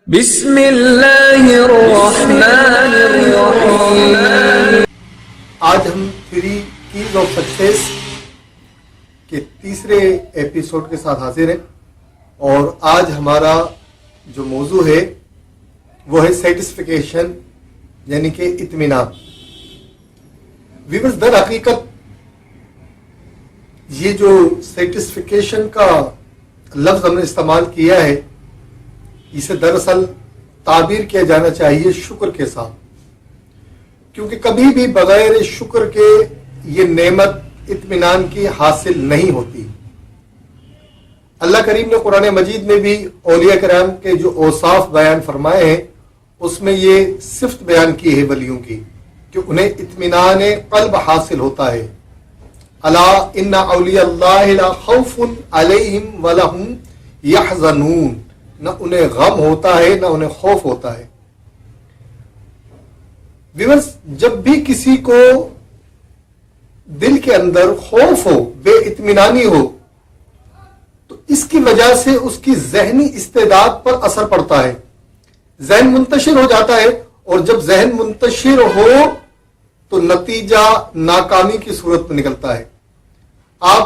بسم اللہ الرحمن الرحیم۔ آج ہم 3 کیز آف سکسیس کے تیسرے ایپیسوڈ کے ساتھ حاضر ہیں، اور آج ہمارا جو موضوع ہے وہ ہے سیٹسفیکیشن، یعنی کہ اطمینان۔ ویورز، در حقیقت یہ جو سیٹسفیکیشن کا لفظ ہم نے استعمال کیا ہے، اسے دراصل تعبیر کیا جانا چاہیے شکر کے ساتھ، کیونکہ کبھی بھی بغیر شکر کے یہ نعمت اطمینان کی حاصل نہیں ہوتی۔ اللہ کریم نے قرآن مجید میں بھی اولیاء کرام کے جو اوصاف بیان فرمائے ہیں، اس میں یہ صفت بیان کی ہے ولیوں کی کہ انہیں اطمینان قلب حاصل ہوتا ہے۔ الا ان اولیاء اللہ لا خوف علیہم ولا هم یحزنون، نہ انہیں غم ہوتا ہے نہ انہیں خوف ہوتا ہے۔ ویورز، جب بھی کسی کو دل کے اندر خوف ہو، بے اطمینانی ہو، تو اس کی وجہ سے اس کی ذہنی استعداد پر اثر پڑتا ہے، ذہن منتشر ہو جاتا ہے، اور جب ذہن منتشر ہو تو نتیجہ ناکامی کی صورت میں نکلتا ہے۔ آپ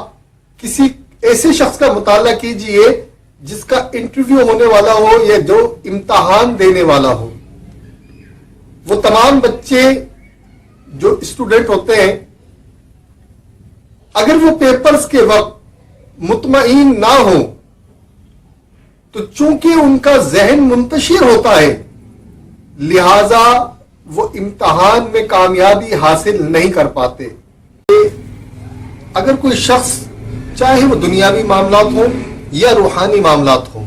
کسی ایسے شخص کا مطالعہ کیجئے جس کا انٹرویو ہونے والا ہو یا جو امتحان دینے والا ہو، وہ تمام بچے جو اسٹوڈنٹ ہوتے ہیں، اگر وہ پیپرز کے وقت مطمئن نہ ہو تو چونکہ ان کا ذہن منتشر ہوتا ہے، لہذا وہ امتحان میں کامیابی حاصل نہیں کر پاتے۔ اگر کوئی شخص، چاہے وہ دنیاوی معاملات ہوں یا روحانی معاملات ہوں،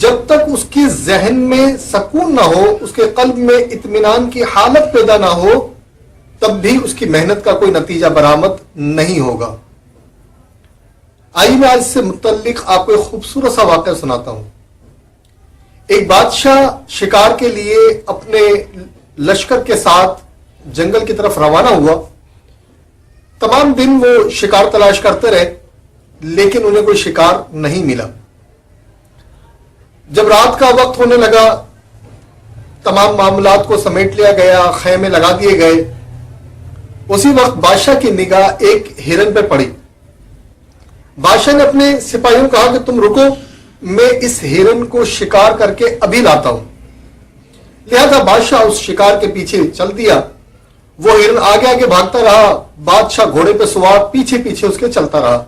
جب تک اس کی ذہن میں سکون نہ ہو، اس کے قلب میں اطمینان کی حالت پیدا نہ ہو، تب بھی اس کی محنت کا کوئی نتیجہ برآمد نہیں ہوگا۔ آئیے میں آج سے متعلق آپ کو ایک خوبصورت سا واقعہ سناتا ہوں۔ ایک بادشاہ شکار کے لیے اپنے لشکر کے ساتھ جنگل کی طرف روانہ ہوا۔ تمام دن وہ شکار تلاش کرتے رہے، لیکن انہیں کوئی شکار نہیں ملا۔ جب رات کا وقت ہونے لگا، تمام معاملات کو سمیٹ لیا گیا، خیمے لگا دیے گئے۔ اسی وقت بادشاہ کی نگاہ ایک ہرن پہ پڑی۔ بادشاہ نے اپنے سپاہیوں کو کہا کہ تم رکو، میں اس ہرن کو شکار کر کے ابھی لاتا ہوں۔ لہذا بادشاہ اس شکار کے پیچھے چل دیا۔ وہ ہرن آگے آگے بھاگتا رہا، بادشاہ گھوڑے پہ سوار پیچھے پیچھے اس کے چلتا رہا۔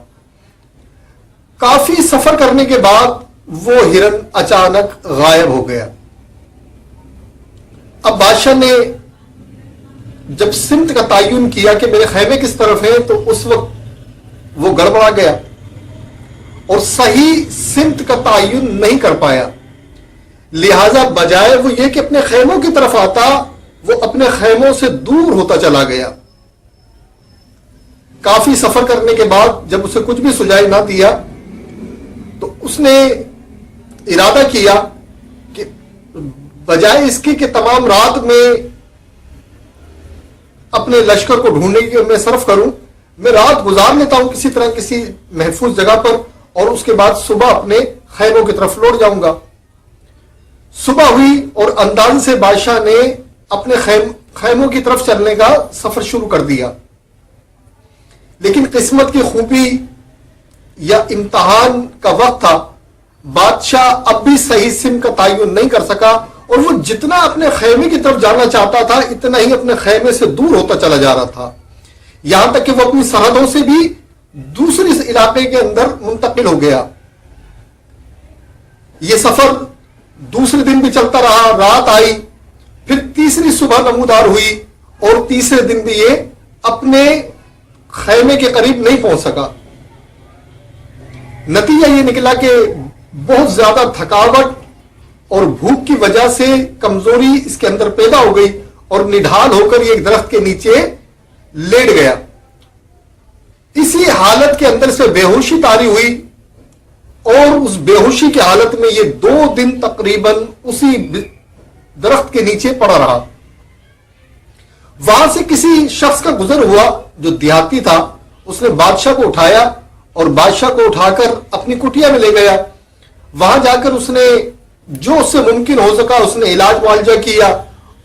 کافی سفر کرنے کے بعد وہ ہرن اچانک غائب ہو گیا۔ اب بادشاہ نے جب سمت کا تعین کیا کہ میرے خیمے کس طرف ہے، تو اس وقت وہ گڑبڑا گیا اور صحیح سمت کا تعین نہیں کر پایا۔ لہذا بجائے وہ یہ کہ اپنے خیموں کی طرف آتا، وہ اپنے خیموں سے دور ہوتا چلا گیا۔ کافی سفر کرنے کے بعد جب اسے کچھ بھی سجائی نہ دیا، تو اس نے ارادہ کیا کہ بجائے اس کی کہ تمام رات میں اپنے لشکر کو ڈھونڈنے کی میں صرف کروں، میں رات گزار لیتا ہوں کسی طرح کسی محفوظ جگہ پر، اور اس کے بعد صبح اپنے خیموں کی طرف لوٹ جاؤں گا۔ صبح ہوئی اور انداز سے بادشاہ نے اپنے خیموں کی طرف چلنے کا سفر شروع کر دیا، لیکن قسمت کی خوبی یا امتحان کا وقت تھا، بادشاہ اب بھی صحیح سمت کا تعین نہیں کر سکا، اور وہ جتنا اپنے خیمے کی طرف جانا چاہتا تھا اتنا ہی اپنے خیمے سے دور ہوتا چلا جا رہا تھا، یہاں تک کہ وہ اپنی سرحدوں سے بھی دوسرے علاقے کے اندر منتقل ہو گیا۔ یہ سفر دوسرے دن بھی چلتا رہا، رات آئی، پھر تیسری صبح نمودار ہوئی، اور تیسرے دن بھی یہ اپنے خیمے کے قریب نہیں پہنچ سکا۔ نتیجہ یہ نکلا کہ بہت زیادہ تھکاوٹ اور بھوک کی وجہ سے کمزوری اس کے اندر پیدا ہو گئی، اور نڈھال ہو کر یہ ایک درخت کے نیچے لیٹ گیا۔ اسی حالت کے اندر سے بے ہوشی طاری ہوئی، اور اس بے ہوشی کی حالت میں یہ 2 دن تقریباً اسی درخت کے نیچے پڑا رہا۔ وہاں سے کسی شخص کا گزر ہوا جو دیہاتی تھا، اس نے بادشاہ کو اٹھایا اور بادشاہ کو اٹھا کر اپنی کٹیا میں لے گیا۔ وہاں جا کر اس نے جو اس سے ممکن ہو سکا اس نے علاج معالجہ کیا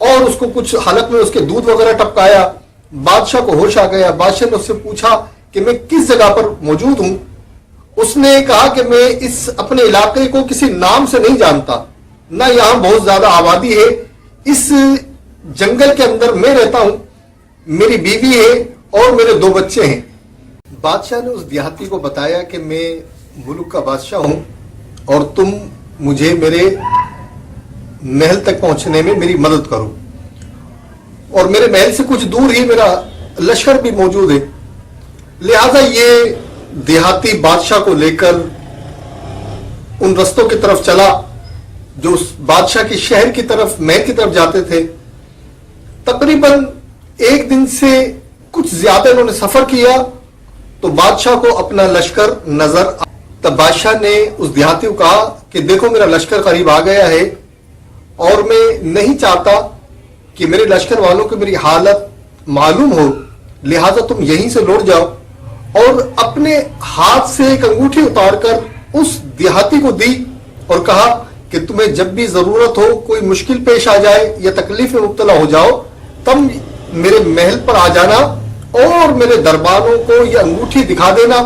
اور اس کو کچھ حلق میں اس کے دودھ وغیرہ ٹپکایا. بادشاہ کو ہوش آ گیا. بادشاہ نے اس سے پوچھا کہ میں کس جگہ پر موجود ہوں. اس نے کہا کہ میں اس اپنے علاقے کو کسی نام سے نہیں جانتا, نہ یہاں بہت زیادہ آبادی ہے, اس جنگل کے اندر میں رہتا ہوں, میری بیوی ہے اور میرے 2 بچے ہیں. بادشاہ نے اس دیہاتی کو بتایا کہ میں ملک کا بادشاہ ہوں اور تم مجھے میرے محل تک پہنچنے میں میری مدد کرو, اور میرے محل سے کچھ دور ہی میرا لشکر بھی موجود ہے. لہذا یہ دیہاتی بادشاہ کو لے کر ان رستوں کی طرف چلا جو اس بادشاہ کے شہر کی طرف, محل کی طرف جاتے تھے. تقریباً 1 دن سے کچھ زیادہ انہوں نے سفر کیا تو بادشاہ کو اپنا لشکر نظر آیا. تب بادشاہ نے اس دیہاتی کو کہا کہ دیکھو میرا لشکر قریب آ گیا ہے اور میں نہیں چاہتا کہ میرے لشکر والوں کو میری حالت معلوم ہو, لہذا تم یہیں سے لوٹ جاؤ. اور اپنے ہاتھ سے ایک انگوٹھی اتار کر اس دیہاتی کو دی اور کہا کہ تمہیں جب بھی ضرورت ہو, کوئی مشکل پیش آ جائے یا تکلیف میں مبتلا ہو جاؤ, تم میرے محل پر آ جانا اور میرے درباروں کو یہ انگوٹھی دکھا دینا,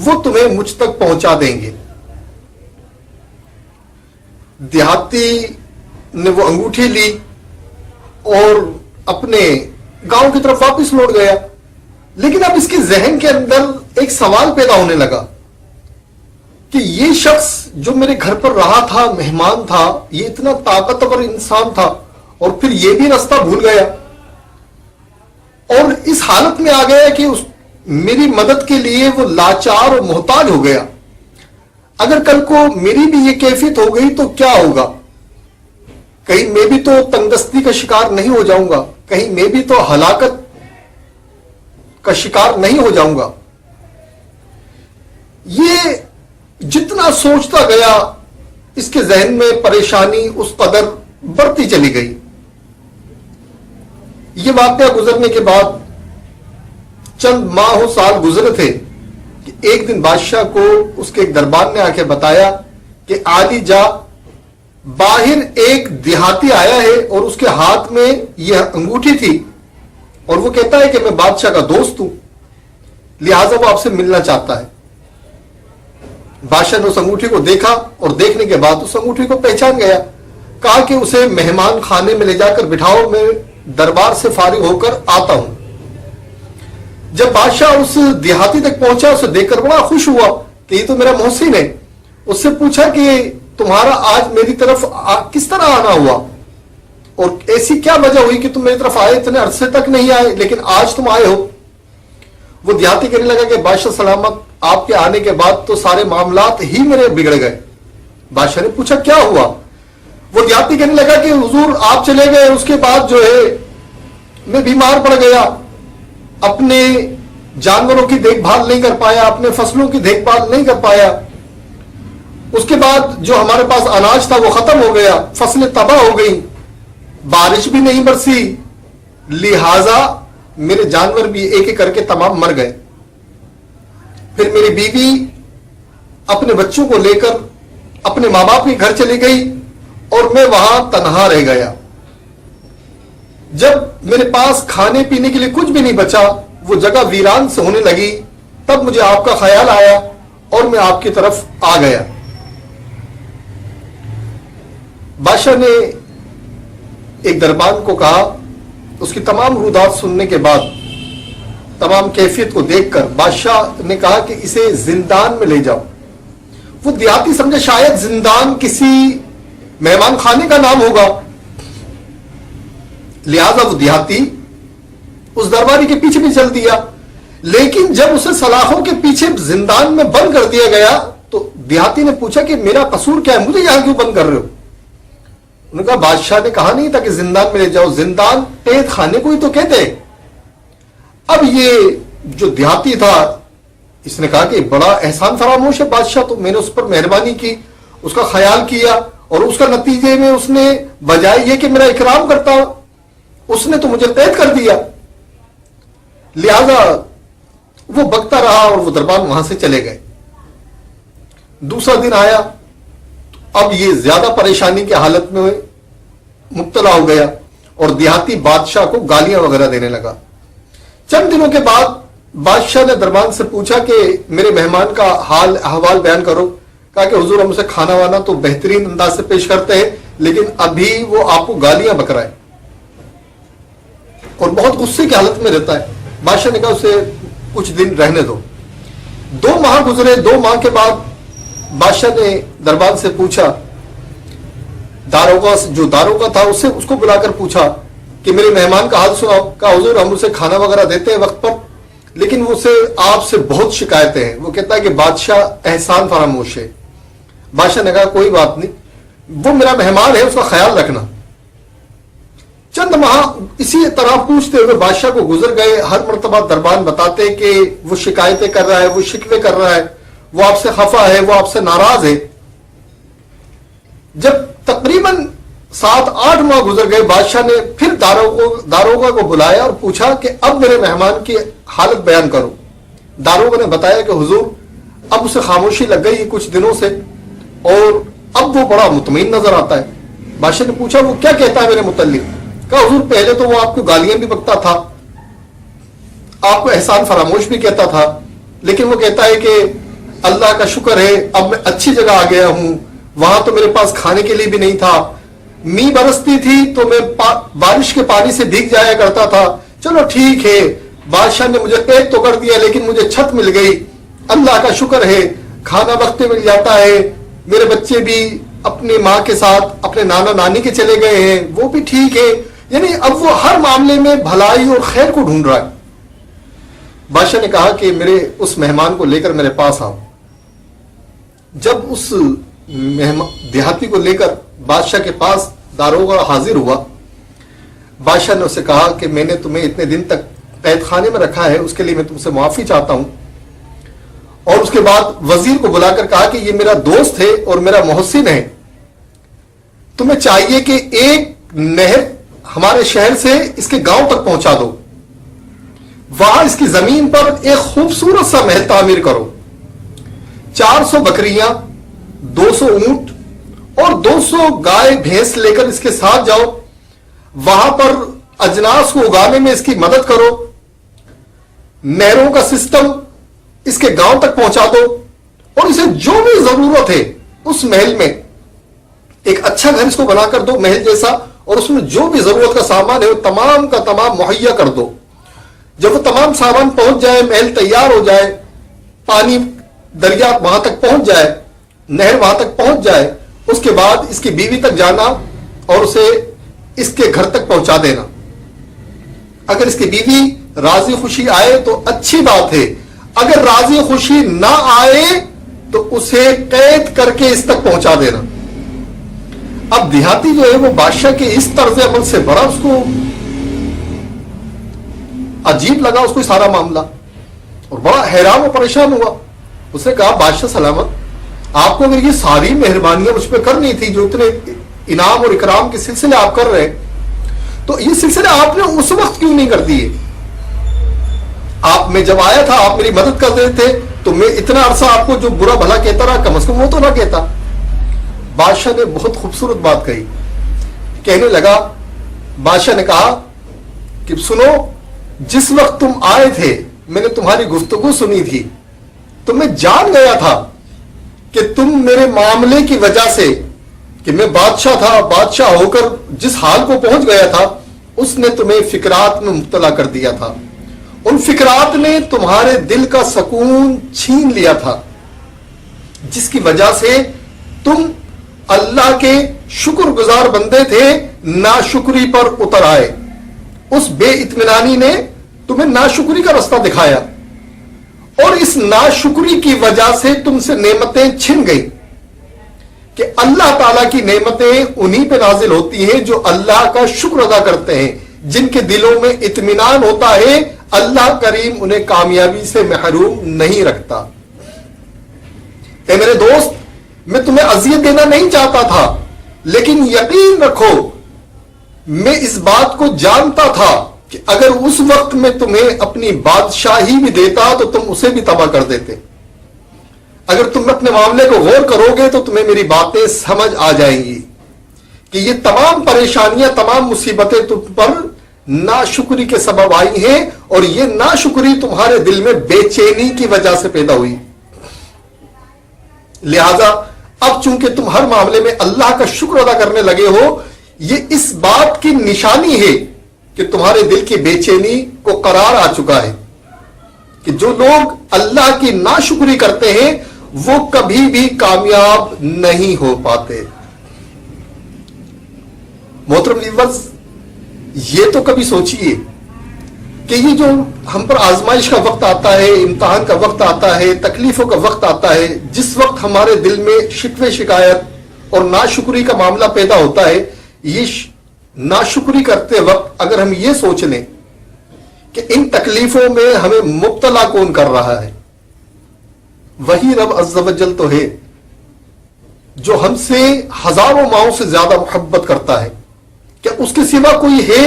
وہ تمہیں مجھ تک پہنچا دیں گے. دیہاتی نے وہ انگوٹھی لی اور اپنے گاؤں کی طرف واپس لوٹ گیا. لیکن اب اس کے ذہن کے اندر ایک سوال پیدا ہونے لگا کہ یہ شخص جو میرے گھر پر رہا تھا, مہمان تھا, یہ اتنا طاقتور انسان تھا اور پھر یہ بھی راستہ بھول گیا اور اس حالت میں آ گیا کہ میری مدد کے لیے وہ لاچار اور محتاج ہو گیا. اگر کل کو میری بھی یہ کیفیت ہو گئی تو کیا ہوگا؟ کہیں میں بھی تو تنگدستی کا شکار نہیں ہو جاؤں گا, کہیں میں بھی تو ہلاکت کا شکار نہیں ہو جاؤں گا. یہ جتنا سوچتا گیا اس کے ذہن میں پریشانی اس قدر بڑھتی چلی گئی. یہ واقعہ گزرنے کے بعد چند ماہ و سال گزرے تھے کہ ایک دن بادشاہ کو اس کے ایک دربان نے آ کے بتایا کہ عالی جا, باہر ایک دیہاتی آیا ہے اور اس کے ہاتھ میں یہ انگوٹھی تھی اور وہ کہتا ہے کہ میں بادشاہ کا دوست ہوں, لہذا وہ آپ سے ملنا چاہتا ہے. بادشاہ نے اس انگوٹھی کو دیکھا اور دیکھنے کے بعد اس انگوٹھی کو پہچان گیا. کہا کہ اسے مہمان خانے میں لے جا کر بٹھاؤ, میں دربار سے فارغ ہو کر آتا ہوں. جب بادشاہ اس دیہاتی تک پہنچا, اسے دیکھ کر بڑا خوش ہوا کہ یہ تو میرا محسن ہے. اس سے پوچھا کہ تمہارا آج میری طرف کس طرح آنا ہوا اور ایسی کیا وجہ ہوئی کہ تم میری طرف آئے, اتنے عرصے تک نہیں آئے لیکن آج تم آئے ہو. وہ دیہاتی کہنے لگا کہ بادشاہ سلامت, آپ کے آنے کے بعد تو سارے معاملات ہی میرے بگڑ گئے. بادشاہ نے پوچھا کیا ہوا؟ وہ دیہاتی کہنے لگا کہ حضور آپ چلے گئے, اس کے بعد جو ہے میں بیمار پڑ گیا, اپنے جانوروں کی دیکھ بھال نہیں کر پایا, اپنے فصلوں کی دیکھ بھال نہیں کر پایا. اس کے بعد جو ہمارے پاس اناج تھا وہ ختم ہو گیا, فصلیں تباہ ہو گئیں, بارش بھی نہیں برسی, لہذا میرے جانور بھی ایک ایک کر کے تمام مر گئے. پھر میری بیوی اپنے بچوں کو لے کر اپنے ماں باپ کے گھر چلی گئی اور میں وہاں تنہا رہ گیا. جب میرے پاس کھانے پینے کے لیے کچھ بھی نہیں بچا, وہ جگہ ویران سے ہونے لگی, تب مجھے آپ کا خیال آیا اور میں آپ کی طرف آ گیا. بادشاہ نے ایک دربان کو کہا, اس کی تمام رودات سننے کے بعد, تمام کیفیت کو دیکھ کر بادشاہ نے کہا کہ اسے زندان میں لے جاؤ. وہ دیہاتی سمجھے شاید زندان کسی مہمان خانے کا نام ہوگا, لہذا وہ دیہاتی اس درباری کے پیچھے بھی چل دیا. لیکن جب اسے سلاخوں کے پیچھے زندان میں بند کر دیا گیا تو دیہاتی نے پوچھا کہ میرا قصور کیا ہے, مجھے یہاں کیوں بند کر رہے ہو؟ انہوں نے کہا بادشاہ نے کہا نہیں تھا کہ زندان میں لے جاؤ, زندان قید خانے کو ہی تو کہتے. اب یہ جو دیہاتی تھا اس نے کہا کہ بڑا احسان فراموش ہے بادشاہ, تو میں نے اس پر مہربانی کی, اس کا خیال کیا اور اس کا نتیجے میں اس نے بجائے یہ کہ میرا اکرام کرتا, اس نے تو مجھے قید کر دیا. لہذا وہ بکتا رہا اور وہ دربان وہاں سے چلے گئے. دوسرا دن آیا, اب یہ زیادہ پریشانی کی حالت میں مبتلا ہو گیا اور دیہاتی بادشاہ کو گالیاں وغیرہ دینے لگا. چند دنوں کے بعد بادشاہ نے دربان سے پوچھا کہ میرے مہمان کا حال احوال بیان کرو. کہا کہ حضور ہم اسے کھانا وانا تو بہترین انداز سے پیش کرتے ہیں لیکن ابھی وہ آپ کو گالیاں بک رہا ہے اور بہت غصے کی حالت میں رہتا ہے. بادشاہ نے کہا اسے کچھ دن رہنے دو. 2 ماہ گزرے. 2 ماہ کے بعد بادشاہ نے دربان سے پوچھا, داروغہ تھا اس کو بلا کر پوچھا کہ میرے مہمان کا حال سناؤ. کہا حضور ہم اسے کھانا وغیرہ دیتے ہیں وقت پر لیکن وہ آپ سے بہت شکایتیں ہیں. وہ کہتا ہے کہ بادشاہ احسان فراموش ہے. بادشاہ نے کہا کوئی بات نہیں, وہ میرا مہمان ہے, اس کا خیال رکھنا. چند ماہ اسی طرح پوچھتے ہوئے بادشاہ کو گزر گئے. ہر مرتبہ دربان بتاتے کہ وہ شکایتیں کر رہا ہے, وہ شکوے کر رہا ہے, وہ آپ سے خفا ہے, وہ آپ سے ناراض ہے. جب تقریباً 7-8 ماہ گزر گئے, بادشاہ نے پھر داروغہ کو بلایا اور پوچھا کہ اب میرے مہمان کی حالت بیان کرو. داروغہ نے بتایا کہ حضور اب اسے خاموشی لگ گئی کچھ دنوں سے اور اب وہ بڑا مطمئن نظر آتا ہے. بادشاہ نے پوچھا وہ کیا کہتا ہے میرے متعلق. کہا حضور پہلے تو وہ آپ کو گالیاں بھی بکتا تھا, آپ کو احسان فراموش بھی کہتا تھا, لیکن وہ کہتا ہے کہ اللہ کا شکر ہے اب میں اچھی جگہ آ گیا ہوں, وہاں تو میرے پاس کھانے کے لیے بھی نہیں تھا, می برستی تھی تو میں بارش کے پانی سے بھیگ جایا کرتا تھا. چلو ٹھیک ہے, بادشاہ نے مجھے پیٹ تو کر دیا لیکن مجھے چھت مل گئی, اللہ کا شکر ہے, کھانا وقت پہ مل جاتا ہے, میرے بچے بھی اپنی ماں کے ساتھ اپنے نانا نانی کے چلے گئے ہیں, وہ بھی ٹھیک ہے. یعنی اب وہ ہر معاملے میں بھلائی اور خیر کو ڈھونڈ رہا ہے. بادشاہ نے کہا کہ میرے اس مہمان کو لے کر میرے پاس آؤ. جب اس دیہاتی کو لے کر بادشاہ کے پاس داروغہ حاضر ہوا, بادشاہ نے اسے کہا کہ میں نے تمہیں اتنے دن تک قید خانے میں رکھا ہے, اس کے لیے میں تم سے معافی چاہتا ہوں. اور اس کے بعد وزیر کو بلا کر کہا کہ یہ میرا دوست ہے اور میرا محسن ہے, تمہیں چاہیے کہ ایک نہر ہمارے شہر سے اس کے گاؤں تک پہنچا دو, وہاں اس کی زمین پر ایک خوبصورت سا محل تعمیر کرو, 400 بکریاں, 200 اونٹ اور 200 گائے بھینس لے کر اس کے ساتھ جاؤ, وہاں پر اجناس کو اگانے میں اس کی مدد کرو, نہروں کا سسٹم اس کے گاؤں تک پہنچا دو, اور اسے جو بھی ضرورت ہے اس محل میں ایک اچھا گھر اس کو بنا کر دو محل جیسا, اور اس میں جو بھی ضرورت کا سامان ہے وہ تمام کا تمام مہیا کر دو. جب وہ تمام سامان پہنچ جائے, محل تیار ہو جائے, پانی دریا وہاں تک پہنچ جائے, نہر وہاں تک پہنچ جائے, اس کے بعد اس کی بیوی تک جانا اور اسے اس کے گھر تک پہنچا دینا. اگر اس کی بیوی راضی خوشی آئے تو اچھی بات ہے, اگر راضی خوشی نہ آئے تو اسے قید کر کے اس تک پہنچا دینا. اب دیہاتی جو ہے وہ بادشاہ کے اس طرز عمل سے بڑا اس کو عجیب لگا, اس کو سارا معاملہ, اور بڑا حیران و پریشان ہوا. اس نے کہا بادشاہ سلامت, آپ کو اگر یہ ساری مہربانیاں مجھ پہ کرنی تھی, جو اتنے انعام اور اکرام کے سلسلے آپ کر رہے ہیں, تو یہ سلسلے آپ نے اس وقت کیوں نہیں کر دیے؟ آپ میں جب آیا تھا آپ میری مدد کر رہے تھے تو میں اتنا عرصہ آپ کو جو برا بھلا کہتا رہا, کم از کم وہ تو نہ کہتا. بادشاہ نے بہت خوبصورت بات کہی. کہنے لگا, بادشاہ نے کہا کہ سنو, جس وقت تم آئے تھے میں نے تمہاری گفتگو سنی تھی, تو میں جان گیا تھا کہ تم میرے معاملے کی وجہ سے, کہ میں بادشاہ تھا, بادشاہ ہو کر جس حال کو پہنچ گیا تھا, اس نے تمہیں فکرات میں مبتلا کر دیا تھا. ان فکرات نے تمہارے دل کا سکون چھین لیا تھا, جس کی وجہ سے تم اللہ کے شکر گزار بندے تھے, ناشکری پر اتر آئے. اس بے اطمینانی نے تمہیں ناشکری کا رستہ دکھایا, اور اس ناشکری کی وجہ سے تم سے نعمتیں چھن گئی. کہ اللہ تعالیٰ کی نعمتیں انہی پہ نازل ہوتی ہیں جو اللہ کا شکر ادا کرتے ہیں, جن کے دلوں میں اطمینان ہوتا ہے, اللہ کریم انہیں کامیابی سے محروم نہیں رکھتا. اے میرے دوست, میں تمہیں اذیت دینا نہیں چاہتا تھا, لیکن یقین رکھو میں اس بات کو جانتا تھا کہ اگر اس وقت میں تمہیں اپنی بادشاہی بھی دیتا تو تم اسے بھی تباہ کر دیتے. اگر تم اپنے معاملے کو غور کرو گے تو تمہیں میری باتیں سمجھ آ جائیں گی کہ یہ تمام پریشانیاں، تمام مصیبتیں تم پر ناشکری کے سبب آئی ہیں، اور یہ ناشکری تمہارے دل میں بے چینی کی وجہ سے پیدا ہوئی۔ لہذا اب چونکہ تم ہر معاملے میں اللہ کا شکر ادا کرنے لگے ہو، یہ اس بات کی نشانی ہے کہ تمہارے دل کی بے چینی کو قرار آ چکا ہے کہ جو لوگ اللہ کی ناشکری کرتے ہیں وہ کبھی بھی کامیاب نہیں ہو پاتے۔ محترم ویورز، یہ تو کبھی سوچئے کہ یہ جو ہم پر آزمائش کا وقت آتا ہے، امتحان کا وقت آتا ہے، تکلیفوں کا وقت آتا ہے، جس وقت ہمارے دل میں شکوے شکایت اور ناشکری کا معاملہ پیدا ہوتا ہے، یہ ناشکری کرتے وقت اگر ہم یہ سوچ لیں کہ ان تکلیفوں میں ہمیں مبتلا کون کر رہا ہے، وہی رب عز و جل تو ہے جو ہم سے ہزاروں ماؤں سے زیادہ محبت کرتا ہے۔ کیا اس کے سوا کوئی ہے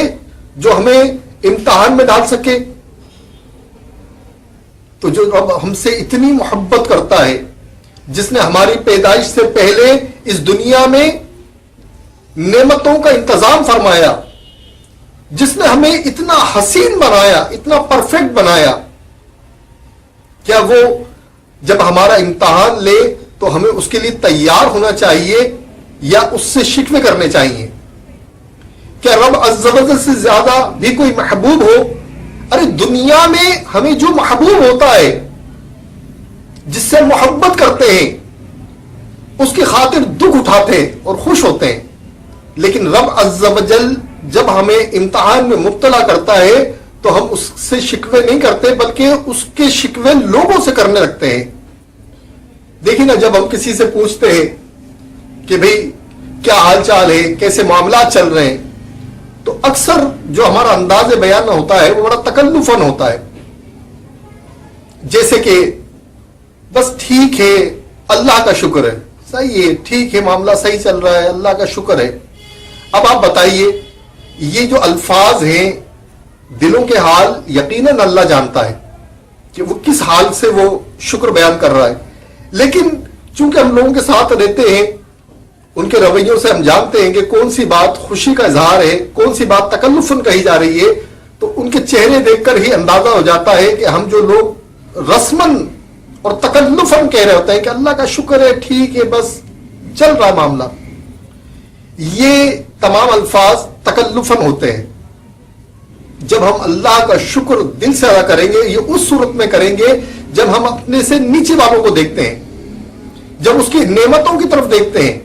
جو ہمیں امتحان میں ڈال سکے؟ تو جو رب ہم سے اتنی محبت کرتا ہے، جس نے ہماری پیدائش سے پہلے اس دنیا میں نعمتوں کا انتظام فرمایا، جس نے ہمیں اتنا حسین بنایا، اتنا پرفیکٹ بنایا، کیا وہ جب ہمارا امتحان لے تو ہمیں اس کے لیے تیار ہونا چاہیے یا اس سے شکوے کرنے چاہیے؟ کیا رب عز و جل سے زیادہ بھی کوئی محبوب ہو؟ ارے دنیا میں ہمیں جو محبوب ہوتا ہے، جس سے محبت کرتے ہیں، اس کی خاطر دکھ اٹھاتے ہیں اور خوش ہوتے ہیں، لیکن رب عز و جل جب ہمیں امتحان میں مبتلا کرتا ہے تو ہم اس سے شکوے نہیں کرتے، بلکہ اس کے شکوے لوگوں سے کرنے لگتے ہیں۔ دیکھیں نا، جب ہم کسی سے پوچھتے ہیں کہ بھئی کیا حال چال ہے، کیسے معاملات چل رہے ہیں، تو اکثر جو ہمارا انداز بیان ہوتا ہے وہ بڑا تکلفاً ہوتا ہے، جیسے کہ بس ٹھیک ہے، اللہ کا شکر ہے، صحیح ہے، ٹھیک ہے، معاملہ صحیح چل رہا ہے، اللہ کا شکر ہے۔ اب آپ بتائیے، یہ جو الفاظ ہیں، دلوں کے حال یقیناً اللہ جانتا ہے کہ وہ کس حال سے وہ شکر بیان کر رہا ہے، لیکن چونکہ ہم لوگوں کے ساتھ رہتے ہیں، ان کے رویوں سے ہم جانتے ہیں کہ کون سی بات خوشی کا اظہار ہے، کون سی بات تکلفاً کہی جا رہی ہے، تو ان کے چہرے دیکھ کر ہی اندازہ ہو جاتا ہے کہ ہم جو لوگ رسماً اور تکلفاً کہہ رہے ہوتے ہیں کہ اللہ کا شکر ہے، ٹھیک ہے، بس چل رہا معاملہ، یہ تمام الفاظ تکلفاً ہوتے ہیں۔ جب ہم اللہ کا شکر دل سے ادا کریں گے، یہ اس صورت میں کریں گے جب ہم اپنے سے نیچے والوں کو دیکھتے ہیں، جب اس کی نعمتوں کی طرف دیکھتے ہیں،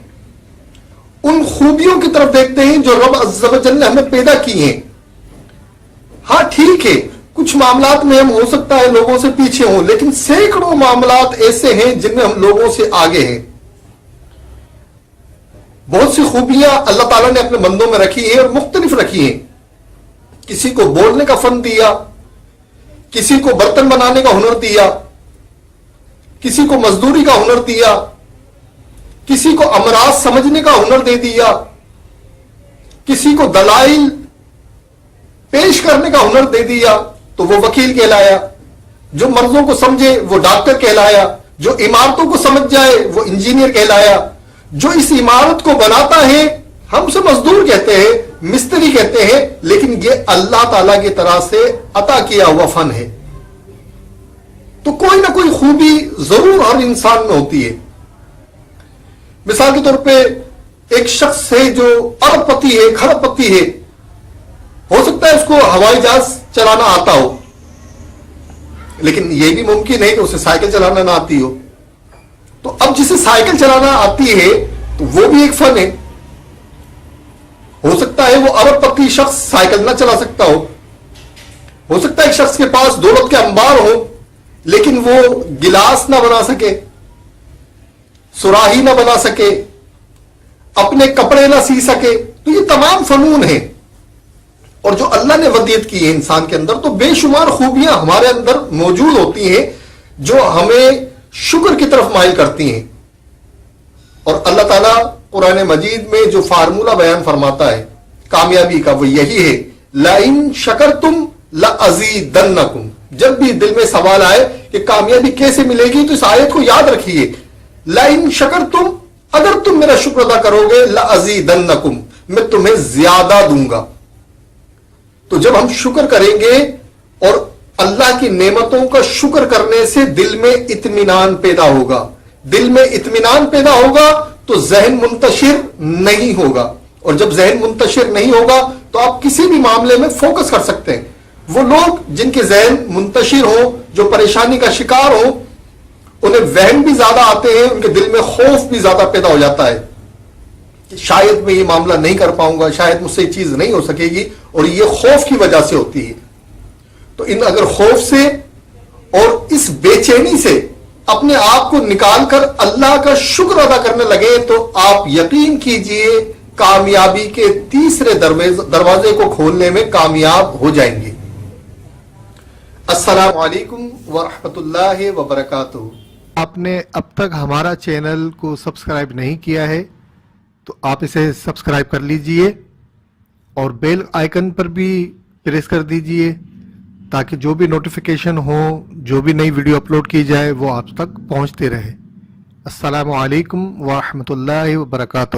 ان خوبیوں کی طرف دیکھتے ہیں جو رب عز و جل نے ہمیں پیدا کی ہیں۔ ہاں ٹھیک ہے، کچھ معاملات میں ہم ہو سکتا ہے لوگوں سے پیچھے ہوں، لیکن سینکڑوں معاملات ایسے ہیں جن میں ہم لوگوں سے آگے ہیں۔ بہت سی خوبیاں اللہ تعالیٰ نے اپنے بندوں میں رکھی ہیں اور مختلف رکھی ہیں۔ کسی کو بولنے کا فن دیا، کسی کو برتن بنانے کا ہنر دیا، کسی کو مزدوری کا ہنر دیا، کسی کو امراض سمجھنے کا ہنر دے دیا، کسی کو دلائل پیش کرنے کا ہنر دے دیا تو وہ وکیل کہلایا، جو مرضوں کو سمجھے وہ ڈاکٹر کہلایا، جو عمارتوں کو سمجھ جائے وہ انجینئر کہلایا، جو اس عمارت کو بناتا ہے ہم اسے مزدور کہتے ہیں، مستری کہتے ہیں، لیکن یہ اللہ تعالیٰ کی طرح سے عطا کیا ہوا فن ہے۔ تو کوئی نہ کوئی خوبی ضرور ہر انسان میں ہوتی ہے۔ مثال کے طور پہ ایک شخص ہے جو ارب پتی ہے، کھرب پتی ہے، ہو سکتا ہے اس کو ہوائی جہاز چلانا آتا ہو، لیکن یہ بھی ممکن ہے کہ اسے سائیکل چلانا نہ آتی ہو۔ تو اب جسے سائیکل چلانا آتی ہے تو وہ بھی ایک فن ہے۔ ہو سکتا ہے وہ ارب پتی شخص سائیکل نہ چلا سکتا ہو سکتا ہے ایک شخص کے پاس دولت کے انبار ہو لیکن وہ گلاس نہ بنا سکے، سراہی نہ بنا سکے، اپنے کپڑے نہ سی سکے۔ تو یہ تمام فنون ہیں، اور جو اللہ نے ودیت کی ہے انسان کے اندر، تو بے شمار خوبیاں ہمارے اندر موجود ہوتی ہیں جو ہمیں شکر کی طرف مائل کرتی ہیں۔ اور اللہ تعالیٰ قرآن مجید میں جو فارمولہ بیان فرماتا ہے کامیابی کا، وہ یہی ہے، لَإِن شَكَرْتُمْ لَأَزِيدَنَّكُمْ۔ جب بھی دل میں سوال آئے کہ کامیابی کیسے ملے گی تو اس آیت کو یاد رکھیے، لَإِن شَكَرْتُمْ، اگر تم میرا شکر ادا کرو گے، لَأَزِيدَنَّكُمْ، میں تمہیں زیادہ دوں گا۔ تو جب ہم شکر کریں گے اور اللہ کی نعمتوں کا شکر کرنے سے دل میں اطمینان پیدا ہوگا، دل میں اطمینان پیدا ہوگا تو ذہن منتشر نہیں ہوگا، اور جب ذہن منتشر نہیں ہوگا تو آپ کسی بھی معاملے میں فوکس کر سکتے ہیں۔ وہ لوگ جن کے ذہن منتشر ہوں، جو پریشانی کا شکار ہوں، انہیں وہم بھی زیادہ آتے ہیں، ان کے دل میں خوف بھی زیادہ پیدا ہو جاتا ہے کہ شاید میں یہ معاملہ نہیں کر پاؤں گا، شاید مجھ سے یہ چیز نہیں ہو سکے گی، اور یہ خوف کی وجہ سے ہوتی ہے۔ تو ان اگر خوف سے اور اس بے چینی سے اپنے آپ کو نکال کر اللہ کا شکر ادا کرنے لگے تو آپ یقین کیجئے کامیابی کے تیسرے دروازے کو کھولنے میں کامیاب ہو جائیں گے۔ السلام علیکم ورحمۃ اللہ وبرکاتہ۔ آپ نے اب تک ہمارا چینل کو سبسکرائب نہیں کیا ہے تو آپ اسے سبسکرائب کر لیجئے اور بیل آئیکن پر بھی پریس کر دیجئے تاکہ جو بھی نوٹیفیکیشن ہو، جو بھی نئی ویڈیو اپلوڈ کی جائے وہ آپ تک پہنچتے رہے۔ السلام علیکم ورحمۃ اللہ وبرکاتہ۔